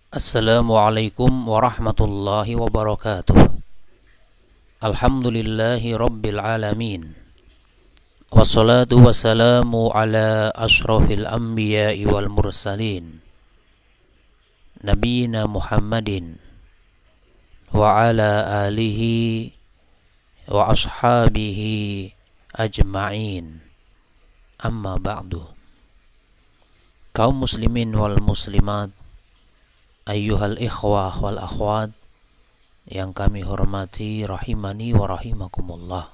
Assalamualaikum warahmatullahi wabarakatuh. Alhamdulillahi rabbil alamin. Wassalatu wassalamu ala ashrafil anbiya'i wal mursalin Nabiina Muhammadin wa ala alihi wa ashabihi ajma'in. Amma ba'du. Kaum muslimin wal muslimat, ayyuhal ikhwah wal akhwat yang kami hormati rahimani wa rahimakumullah.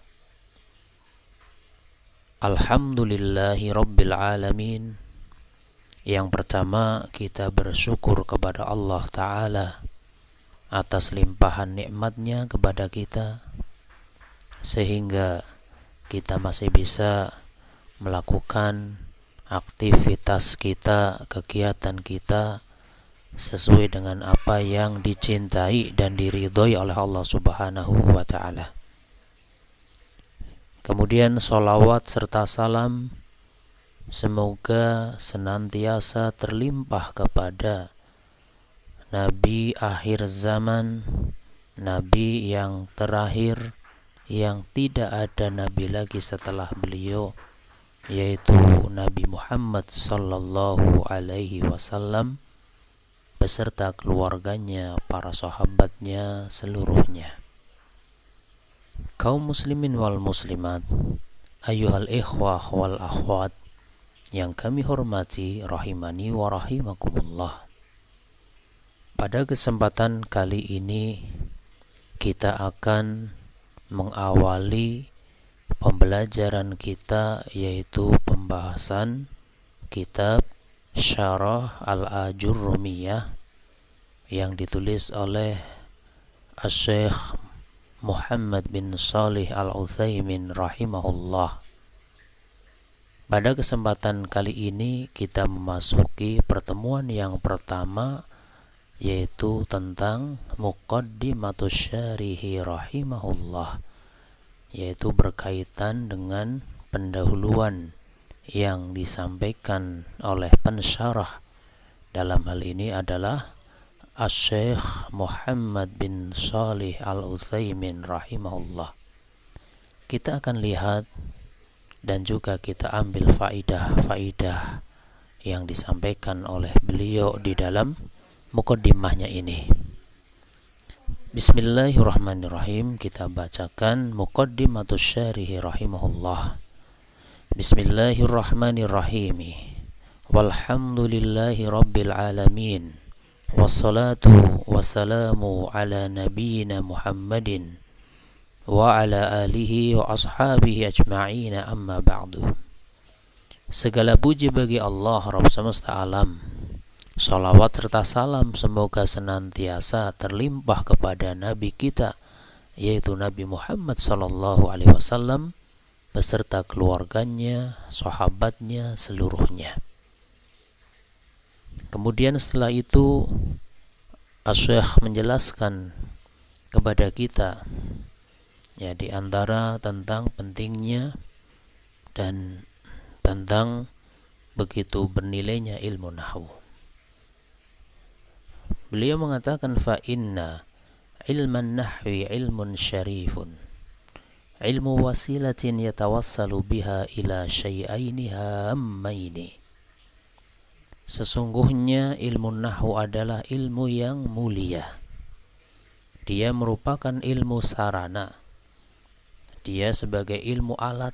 Alhamdulillahi rabbil alamin. Yang pertama, kita bersyukur kepada Allah Ta'ala atas limpahan nikmatnya kepada kita, sehingga kita masih bisa melakukan aktivitas kita, kegiatan kita sesuai dengan apa yang dicintai dan diridhoi oleh Allah Subhanahu wa Ta'ala. Kemudian sholawat serta salam semoga senantiasa terlimpah kepada Nabi akhir zaman, Nabi yang terakhir, yang tidak ada Nabi lagi setelah beliau, yaitu Nabi Muhammad sallallahu alaihi wasallam beserta keluarganya, para sahabatnya seluruhnya. Kaum muslimin wal muslimat, ayyuhal ikhwah wal akhwat yang kami hormati rahimani wa rahimakumullah. Pada kesempatan kali ini kita akan mengawali pembelajaran kita, yaitu pembahasan kitab Syarah Al-Ajurrumiyah yang ditulis oleh Asy-Syaikh Muhammad bin Shalih Al-Utsaimin rahimahullah. Pada kesempatan kali ini kita memasuki pertemuan yang pertama, yaitu tentang Muqaddimatus Syarihi rahimahullah, yaitu berkaitan dengan pendahuluan yang disampaikan oleh pensyarah. Dalam hal ini adalah Asy-Syaikh Muhammad bin Shalih Al-Utsaimin rahimahullah. Kita akan lihat dan juga kita ambil faidah-faidah yang disampaikan oleh beliau di dalam muqaddimahnya ini. Bismillahirrahmanirrahim. Kita bacakan Muqaddimatus Syarih rahimahullah. Bismillahirrahmanirrahim. Walhamdulillahi rabbil alamin. Wassalatu wassalamu ala nabiyyina Muhammadin wa ala alihi wa ashabihi ajma'in, amma ba'du. Segala puji bagi Allah Rabb semesta alam. Salawat serta salam semoga senantiasa terlimpah kepada Nabi kita, yaitu Nabi Muhammad sallallahu alaihi wasallam beserta keluarganya, sahabatnya seluruhnya. Kemudian setelah itu Asy-Syaikh menjelaskan kepada kita, ya, di antara tentang pentingnya dan tentang begitu bernilainya ilmu nahwu. Beliau mengatakan, fa inna ilman nahwi ilmun syarifun, ilmu wasilatin yatawassalu biha ila syai'aini hammaini. Sesungguhnya ilmu nahwu adalah ilmu yang mulia. Dia merupakan ilmu sarana. Dia sebagai ilmu alat.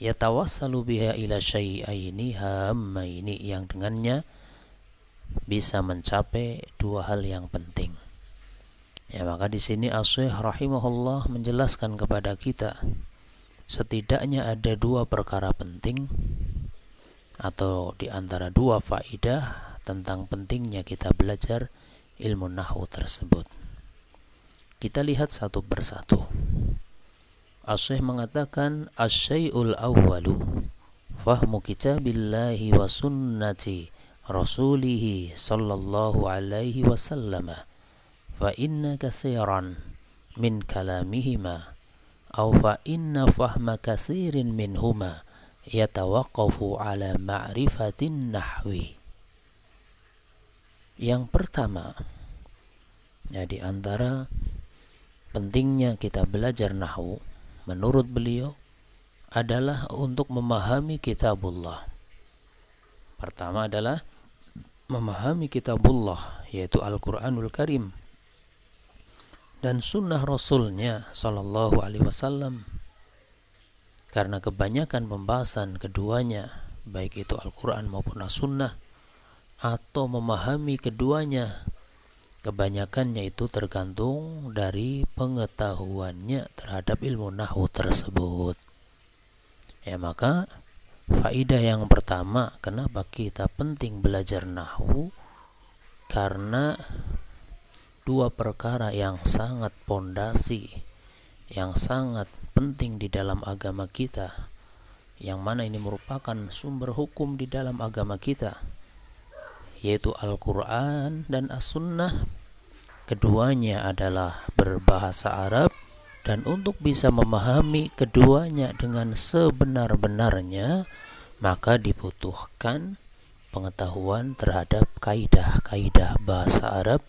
Yatawassalu biha ila syai'aini hammaini, yang dengannya bisa mencapai dua hal yang penting. Ya, maka di sini Asy-Syaikh rahimahullah menjelaskan kepada kita setidaknya ada dua perkara penting, atau di antara dua faidah tentang pentingnya kita belajar ilmu nahwu tersebut. Kita lihat satu persatu. Asy-Syaikh mengatakan, asy-syai'ul awwalu fahmu kitabillahi wa sunnati rasulihi sallallahu alaihi wasallam, fa inna katsiran min kalamihima aw fa inna fahma katsirin minhuma yatawaqqafu ala ma'rifatin nahwi. Yang pertama, ya, di antara pentingnya kita belajar nahwu menurut beliau adalah untuk memahami kitabullah. Pertama adalah memahami kitabullah, yaitu Al-Quranul Karim, dan sunnah Rasulnya Sallallahu Alaihi Wasallam. Karena kebanyakan pembahasan keduanya, baik itu Al-Quran maupun As-Sunnah, atau memahami keduanya, kebanyakannya itu tergantung dari pengetahuannya terhadap ilmu nahwu tersebut. Ya, maka faidah yang pertama, kenapa kita penting belajar nahwu? Karena dua perkara yang sangat pondasi, yang sangat penting di dalam agama kita, yang mana ini merupakan sumber hukum di dalam agama kita, yaitu Al-Quran dan As-Sunnah. Keduanya adalah berbahasa Arab, dan untuk bisa memahami keduanya dengan sebenar-benarnya, maka dibutuhkan pengetahuan terhadap kaidah-kaidah bahasa Arab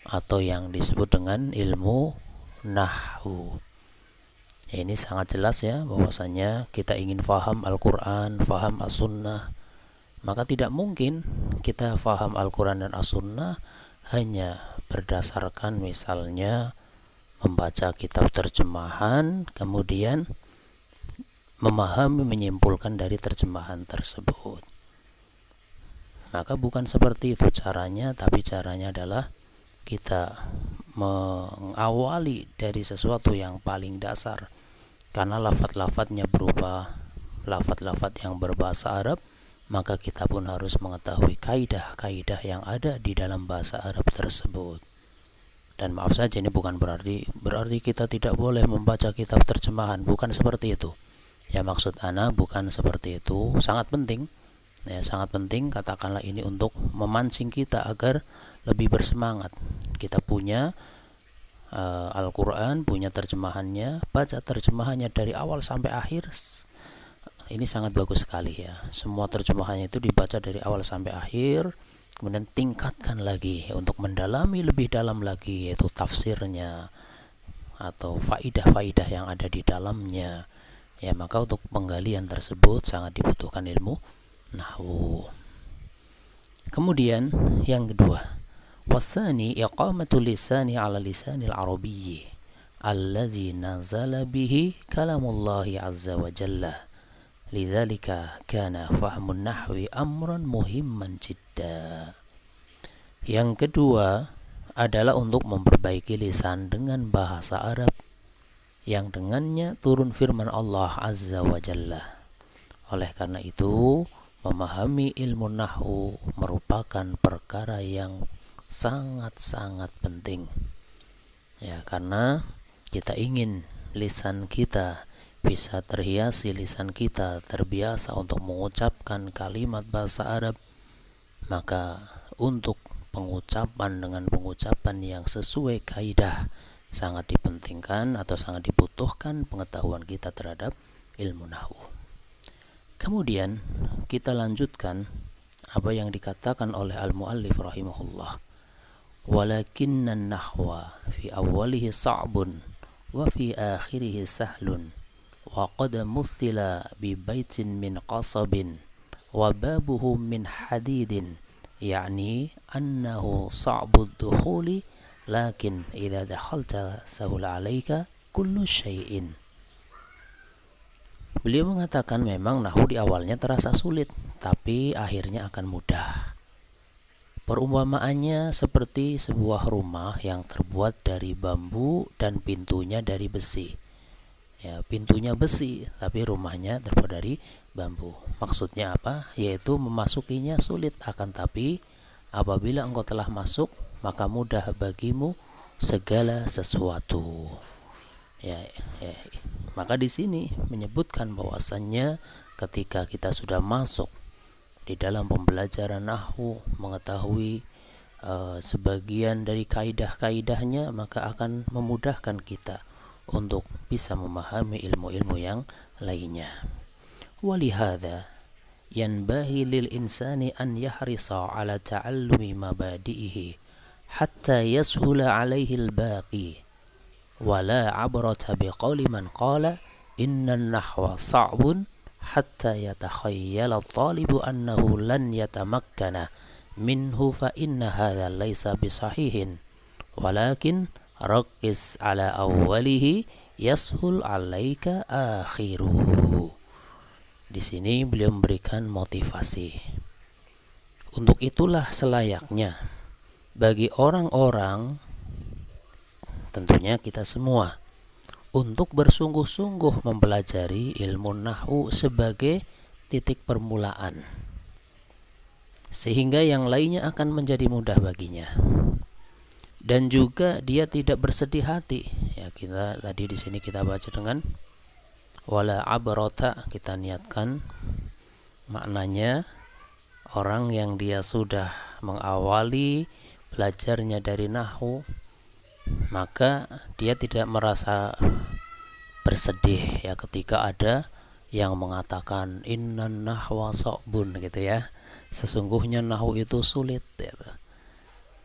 atau yang disebut dengan ilmu nahwu. Ini sangat jelas ya, bahwasanya kita ingin faham Al-Quran, faham As-Sunnah, maka tidak mungkin kita faham Al-Quran dan As-Sunnah hanya berdasarkan misalnya membaca kitab terjemahan, kemudian memahami, menyimpulkan dari terjemahan tersebut. Maka bukan seperti itu caranya, tapi caranya adalah kita mengawali dari sesuatu yang paling dasar. Karena lafaz-lafaznya berupa lafaz-lafaz yang berbahasa Arab, maka kita pun harus mengetahui kaidah-kaidah yang ada di dalam bahasa Arab tersebut. Dan maaf saja, ini bukan berarti kita tidak boleh membaca kitab terjemahan, bukan seperti itu. Ya, maksud ana bukan seperti itu. Sangat penting, ya, sangat penting, katakanlah ini untuk memancing kita agar lebih bersemangat. Kita punya Al-Quran, punya terjemahannya, baca terjemahannya dari awal sampai akhir. Ini sangat bagus sekali ya. Semua terjemahannya itu dibaca dari awal sampai akhir. Kemudian tingkatkan lagi untuk mendalami lebih dalam lagi, yaitu tafsirnya atau faidah-faidah yang ada di dalamnya. Ya, maka untuk penggalian tersebut sangat dibutuhkan ilmu nahwu. Kemudian yang kedua, wasani iqamatul lisani ala lisanil arabiyyi allazi nazala bihi kalamullahi azza wa jalla. Lidzalika kana fahmun nahwi amran muhimman jidda. Yang kedua adalah untuk memperbaiki lisan dengan bahasa Arab, yang dengannya turun firman Allah azza wa jalla. Oleh karena itu, memahami ilmu nahwu merupakan perkara yang sangat-sangat penting. Ya, karena kita ingin lisan kita bisa terhiasi, lisan kita terbiasa untuk mengucapkan kalimat bahasa Arab, maka untuk pengucapan dengan pengucapan yang sesuai kaidah sangat dipentingkan atau sangat dibutuhkan pengetahuan kita terhadap ilmu nahwu. Kemudian kita lanjutkan apa yang dikatakan oleh al-muallif rahimahullah. Walakinna nahwa fi awwalihi sa'bun wa fi akhirihi sahlun wa qad muthila bi baitin min qasabin wa babuhu min hadidin, yani annahu sa'bud dukhuli lakin idza dakhalta sahul 'alaika kullu syai'in. Beliau mengatakan memang nahwu di awalnya terasa sulit, tapi akhirnya akan mudah. Perumpamaannya seperti sebuah rumah yang terbuat dari bambu dan pintunya dari besi. Ya, pintunya besi, tapi rumahnya terbuat dari bambu. Maksudnya apa? Yaitu memasukinya sulit, akan tapi apabila engkau telah masuk, maka mudah bagimu segala sesuatu. Ya. Maka di sini menyebutkan bahwasannya ketika kita sudah masuk di dalam pembelajaran nahwu, mengetahui sebagian dari kaidah-kaidahnya, maka akan memudahkan kita untuk bisa memahami ilmu-ilmu yang lainnya. Walihada yanbahi lil insani an yahrisa ala ta'allumi mabadi'ihi hatta yashula alaihi al-baqi wala abrata biqauli man qala inna nahwa sa'bun hatta yatakhayyala at-talibu annahu lan yatamakkana minhu fa inna hadha laysa bisahihin walakin raqqis ala awwalihi yashul alaika akhiruhu. Di sini beliau memberikan motivasi. Untuk itulah selayaknya bagi orang-orang, tentunya kita semua, untuk bersungguh-sungguh mempelajari ilmu nahwu sebagai titik permulaan, sehingga yang lainnya akan menjadi mudah baginya. Dan juga dia tidak bersedih hati. Ya, kita tadi di sini kita baca dengan wala abrata, kita niatkan maknanya orang yang dia sudah mengawali belajarnya dari nahwu, maka dia tidak merasa bersedih ya ketika ada yang mengatakan innan nahwa sa'bun gitu ya. Sesungguhnya nahwu itu sulit gitu.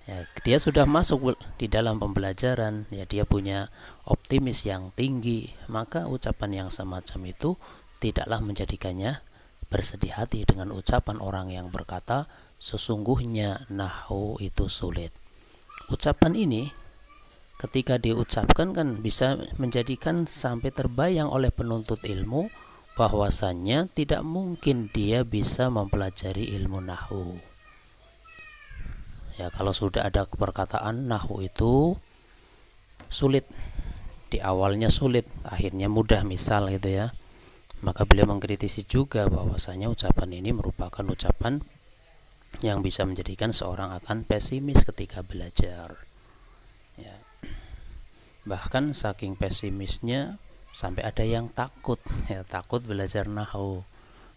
Ya, dia sudah masuk di dalam pembelajaran, ya dia punya optimis yang tinggi, maka ucapan yang semacam itu tidaklah menjadikannya bersedih hati dengan ucapan orang yang berkata sesungguhnya nahwu itu sulit. Ucapan ini ketika diucapkan kan bisa menjadikan sampai terbayang oleh penuntut ilmu bahwasannya tidak mungkin dia bisa mempelajari ilmu nahwu. Ya, kalau sudah ada perkataan nahwu itu sulit, di awalnya sulit, akhirnya mudah misal gitu ya, maka beliau mengkritisi juga bahwasanya ucapan ini merupakan ucapan yang bisa menjadikan seorang akan pesimis ketika belajar. Ya. Bahkan saking pesimisnya sampai ada yang takut, ya takut belajar nahwu.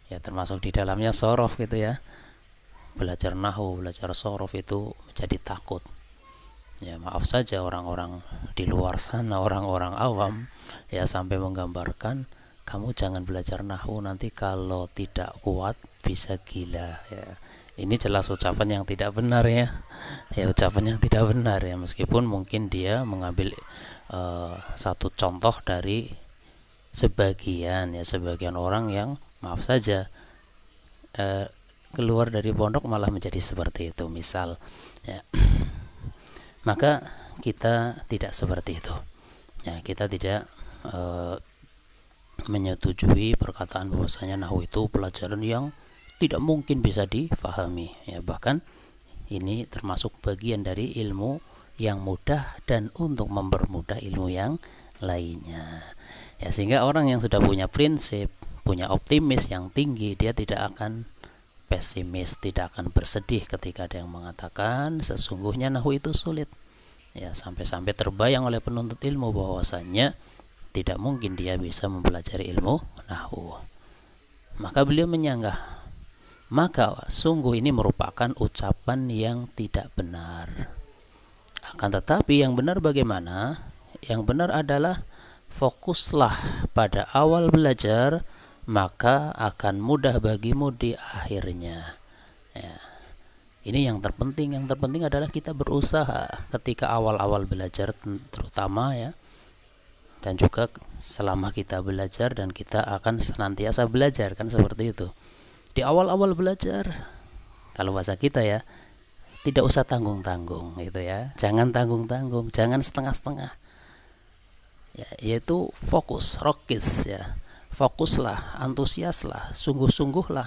Ya termasuk di dalamnya shorof gitu ya. Belajar nahwu, belajar shorof itu menjadi takut. Ya maaf saja orang-orang di luar sana, orang-orang awam ya sampai menggambarkan kamu jangan belajar nahwu, nanti kalau tidak kuat bisa gila ya. Ini jelas ucapan yang tidak benar ya. Ya ucapan yang tidak benar ya, meskipun mungkin dia mengambil satu contoh dari sebagian orang yang maaf saja keluar dari pondok malah menjadi seperti itu misal ya. Maka kita tidak seperti itu ya, kita tidak menyetujui perkataan bahwasanya nahwu itu pelajaran yang tidak mungkin bisa difahami ya. Bahkan ini termasuk bagian dari ilmu yang mudah dan untuk mempermudah ilmu yang lainnya ya, sehingga orang yang sudah punya prinsip, punya optimis yang tinggi, dia tidak akan pesimis, tidak akan bersedih ketika ada yang mengatakan sesungguhnya nahwu itu sulit ya, sampai-sampai terbayang oleh penuntut ilmu bahwasannya tidak mungkin dia bisa mempelajari ilmu nahwu. Maka beliau menyanggah, maka sungguh ini merupakan ucapan yang tidak benar. Akan tetapi yang benar bagaimana? Yang benar adalah fokuslah pada awal belajar, maka akan mudah bagimu di akhirnya ya. Ini yang terpenting. Yang terpenting adalah kita berusaha ketika awal-awal belajar terutama ya, dan juga selama kita belajar, dan kita akan senantiasa belajar kan seperti itu. Di awal-awal belajar, kalau bahasa kita ya, tidak usah tanggung-tanggung gitu ya. Jangan tanggung-tanggung, jangan setengah-setengah ya, yaitu fokus, rokis ya. Fokuslah, antusiaslah, sungguh-sungguhlah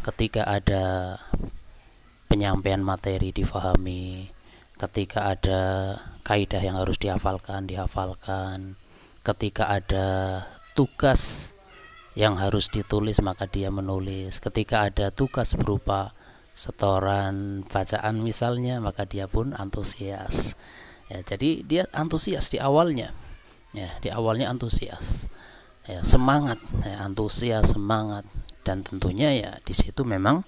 ketika ada penyampaian materi difahami, ketika ada kaidah yang harus dihafalkan, ketika ada tugas yang harus ditulis maka dia menulis, ketika ada tugas berupa setoran bacaan misalnya maka dia pun antusias ya. Jadi dia antusias di awalnya ya, di awalnya antusias ya, semangat ya, antusias, semangat. Dan tentunya ya di situ memang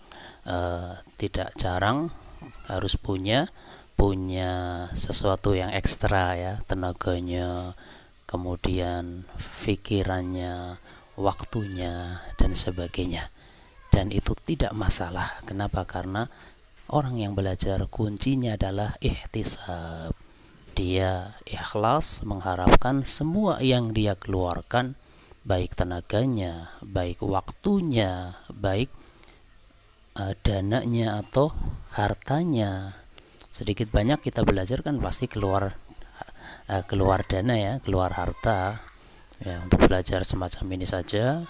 tidak jarang harus punya sesuatu yang ekstra ya, tenaganya, kemudian pikirannya, waktunya dan sebagainya. dan itu tidak masalah. Kenapa? Karena orang yang belajar kuncinya adalah ihtisab. Dia ikhlas mengharapkan semua yang dia keluarkan, baik tenaganya, baik waktunya, baik dananya atau hartanya. Sedikit banyak kita belajar kan pasti keluar dana ya, keluar harta ya, untuk belajar semacam ini saja.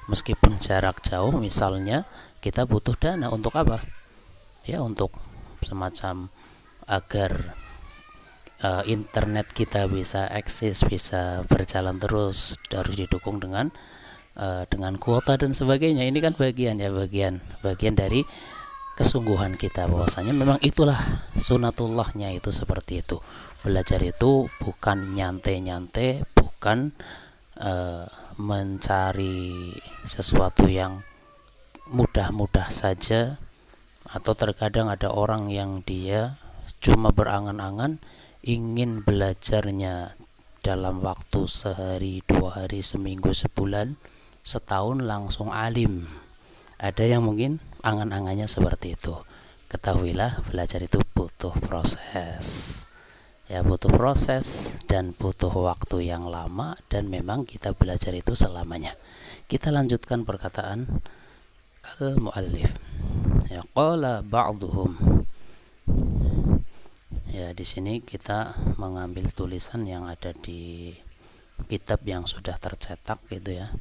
Meskipun jarak jauh misalnya, kita butuh dana untuk apa? Ya, untuk semacam agar internet kita bisa eksis, bisa berjalan terus, harus didukung dengan kuota dan sebagainya. Ini kan bagian dari kesungguhan kita, bahwasanya memang itulah sunatullahnya, itu seperti itu. Belajar itu bukan nyantai-nyantai, bukan mencari sesuatu yang mudah-mudah saja, atau terkadang ada orang yang dia cuma berangan-angan ingin belajarnya dalam waktu sehari, 2 hari, seminggu, sebulan, setahun langsung alim. Ada yang mungkin angan-angannya seperti itu. Ketahuilah, belajar itu butuh proses. Ya, butuh proses dan butuh waktu yang lama, dan memang kita belajar itu selamanya. Kita lanjutkan perkataan al-muallif. Ya, qala ba'duhum. Ya, di sini kita mengambil tulisan yang ada di kitab yang sudah tercetak gitu ya,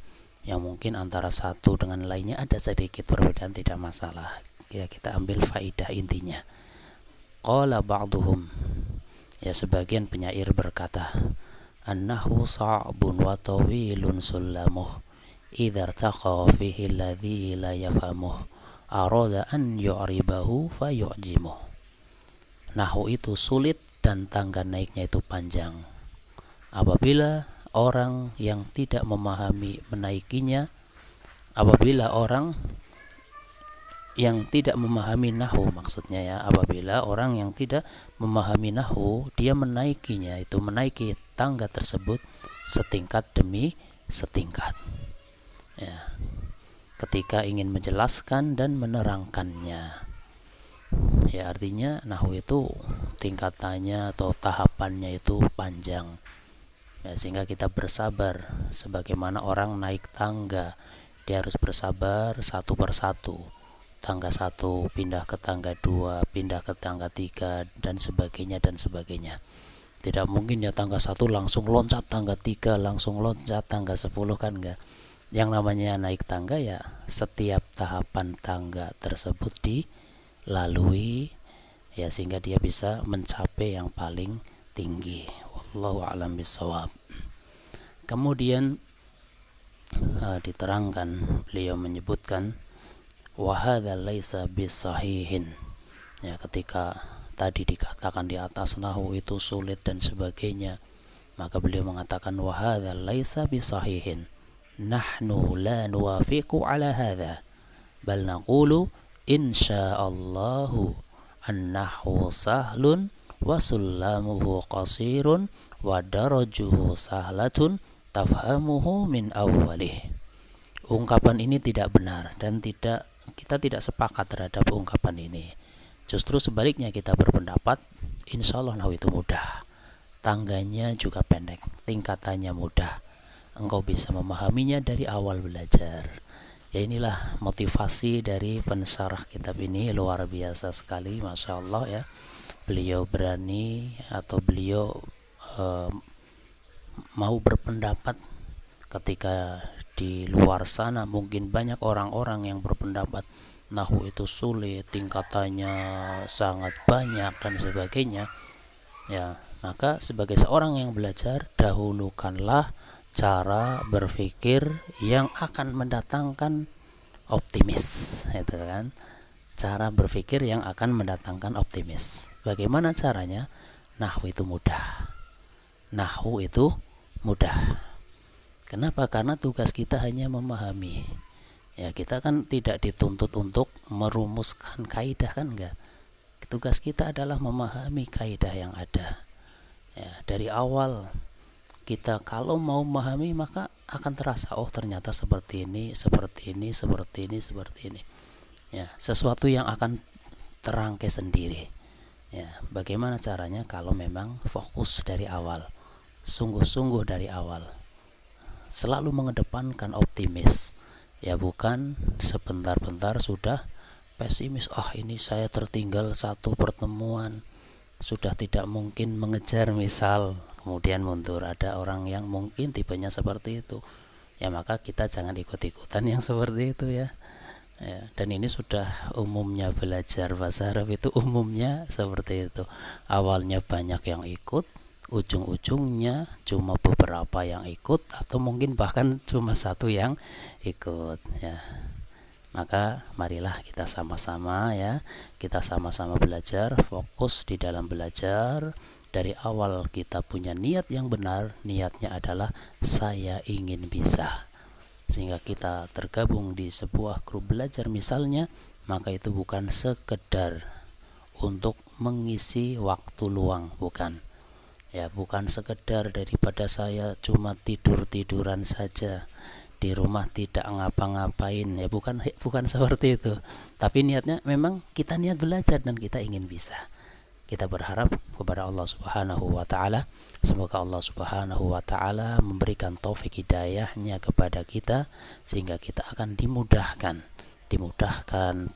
yang mungkin antara satu dengan lainnya ada sedikit perbedaan, tidak masalah. Ya, kita ambil faidah intinya. Qala ba'duhum, ya, sebagian penyair berkata, annahu sa'bun wa tawilun sullamuh idza irtaqa fihi alladhi la yafhamuh arada an yu'ribahu fayu'jimuh. Nahwu itu sulit dan tangga naiknya itu panjang. Apabila orang yang tidak memahami menaikinya, apabila orang yang tidak memahami nahwu, maksudnya ya, apabila orang yang tidak memahami nahwu, dia menaikinya, itu menaiki tangga tersebut setingkat demi setingkat. Ya, ketika ingin menjelaskan dan menerangkannya. Ya, artinya nahwu itu tingkatannya atau tahapannya itu panjang. Ya, sehingga kita bersabar sebagaimana orang naik tangga. Dia harus bersabar satu persatu. Tangga 1 pindah ke tangga 2, pindah ke tangga 3, dan sebagainya dan sebagainya. Tidak mungkin ya tangga 1 langsung loncat tangga 3, langsung loncat tangga 10, kan enggak. Yang namanya naik tangga ya setiap tahapan tangga tersebut dilalui ya, sehingga dia bisa mencapai yang paling tinggi. Wallahu a'lam bishawab. Kemudian diterangkan, beliau menyebutkan wa hadza laisa bisahihin. Ya, ketika tadi dikatakan di atas nahwu itu sulit dan sebagainya, maka beliau mengatakan wa hadza laisa bisahihin. Nahnu la nuwafiqu ala hadza bal naqulu insyaallahu an-nahwu sahlun wa sullamuhu qasirun wa darajuhu sahlatun tafhamuhu min awwalih. Ungkapan ini tidak benar dan kita tidak sepakat terhadap ungkapan ini. Justru sebaliknya, kita berpendapat insyaallah nahwu itu mudah, tangganya juga pendek, tingkatannya mudah, engkau bisa memahaminya dari awal belajar. Ya, inilah motivasi dari pensyarah kitab ini, luar biasa sekali, masya Allah ya. Beliau berani atau beliau mau berpendapat ketika di luar sana mungkin banyak orang-orang yang berpendapat nahwu itu sulit, tingkatannya sangat banyak dan sebagainya. Ya, maka sebagai seorang yang belajar, dahulukanlah cara berpikir yang akan mendatangkan optimis, itu kan. Cara berpikir yang akan mendatangkan optimis. Bagaimana caranya? Nahwu itu mudah. Nahwu itu mudah. Kenapa? Karena tugas kita hanya memahami. Ya, kita kan tidak dituntut untuk merumuskan kaidah, kan enggak. Tugas kita adalah memahami kaidah yang ada. Ya, dari awal kita kalau mau memahami maka akan terasa, oh ternyata seperti ini, seperti ini, seperti ini, seperti ini. Ya, sesuatu yang akan terangkai sendiri. Ya, bagaimana caranya? Kalau memang fokus dari awal, sungguh-sungguh dari awal, selalu mengedepankan optimis. Ya, bukan sebentar-bentar sudah pesimis. Ini saya tertinggal satu pertemuan, sudah tidak mungkin mengejar misal, kemudian mundur. Ada orang yang mungkin tipenya seperti itu, ya maka kita jangan ikut-ikutan yang seperti itu ya. Dan ini sudah umumnya belajar bahasa Arab itu umumnya seperti itu. Awalnya banyak yang ikut, ujung-ujungnya cuma beberapa yang ikut, atau mungkin bahkan cuma satu yang ikut ya. Maka marilah kita sama-sama ya, kita sama-sama belajar, fokus di dalam belajar. Dari awal kita punya niat yang benar, niatnya adalah saya ingin bisa. Sehingga kita tergabung di sebuah grup belajar misalnya, maka itu bukan sekedar untuk mengisi waktu luang, bukan. Ya, bukan sekedar daripada saya cuma tidur-tiduran saja di rumah tidak ngapa-ngapain, ya bukan seperti itu. Tapi niatnya memang kita niat belajar dan kita ingin bisa. Kita berharap kepada Allah Subhanahu wa taala, semoga Allah Subhanahu wa taala memberikan taufik hidayahnya kepada kita sehingga kita akan dimudahkan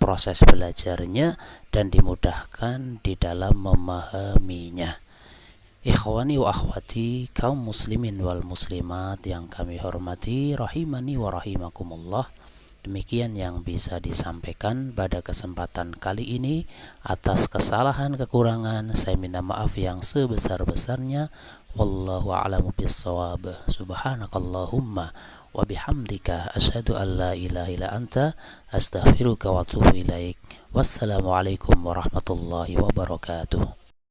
proses belajarnya dan dimudahkan di dalam memahaminya. Ikhwani wa akhwati, kaum muslimin wal muslimat yang kami hormati, rahimani wa rahimakumullah. Demikian yang bisa disampaikan pada kesempatan kali ini. Atas kesalahan kekurangan saya minta maaf yang sebesar-besarnya. Wallahu a'lamu bissawab. Subhanakallahumma wa bihamdika asyhadu an la ilaha illa anta astaghfiruka wa atubu ilaik. Wassalamualaikum warahmatullahi wabarakatuh.